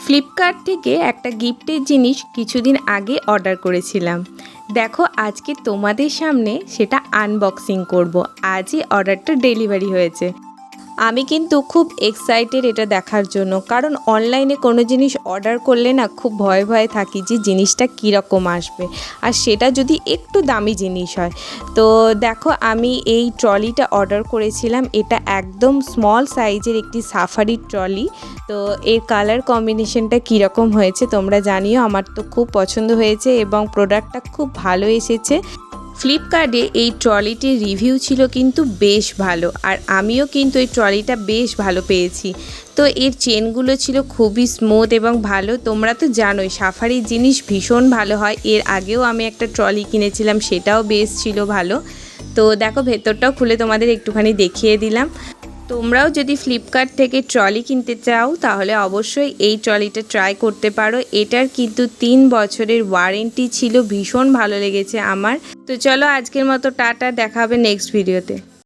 Flipkart থেকে একটা গিফটের জিনিস কিছুদিন আগে অর্ডার করেছিলাম। দেখো আজকে তোমাদের সামনে সেটা আনবক্সিং করব। আজই অর্ডারটা ডেলিভারি হয়েছে। আমি কিন্তু খুব এক্সাইটেড এটা দেখার জন্য, কারণ অনলাইনে কোনো জিনিস অর্ডার করলে না খুব ভয়ে ভয়ে থাকি যে জিনিসটা কীরকম আসবে, আর সেটা যদি একটু দামি জিনিস হয়। তো দেখো আমি এই ট্রলিটা অর্ডার করেছিলাম। এটা একদম স্মল সাইজের একটি সাফারি ট্রলি। তো এর কালার কম্বিনেশনটা কীরকম হয়েছে তোমরা জানিও। আমার তো খুব পছন্দ হয়েছে এবং প্রোডাক্টটা খুব ভালো এসেছে। ফ্লিপকার্টে এই ট্রলিটির রিভিউ ছিল কিন্তু বেশ ভালো, আর আমিও কিন্তু এই ট্রলিটা বেশ ভালো পেয়েছি। তো এর চেনগুলো ছিল খুবই স্মুথ এবং ভালো। তোমরা তো জানোই সাফারির জিনিস ভীষণ ভালো হয়। এর আগেও আমি একটা ট্রলি কিনেছিলাম, সেটাও বেশ ছিল ভালো। তো দেখো ভেতরটাও খুলে তোমাদের একটুখানি দেখিয়ে দিলাম। তোমরাও যদি ফ্লিপকার্ট থেকে ট্রলি কিনতে চাও তাহলে অবশ্যই এই ট্রলিটা ট্রাই করতে পারো। এটার কিন্তু 3 বছরের ওয়ারেন্টি ছিল। ভীষণ ভালো লেগেছে আমার। তো চলো আজকের মতো টাটা, দেখা হবে নেক্সট ভিডিওতে।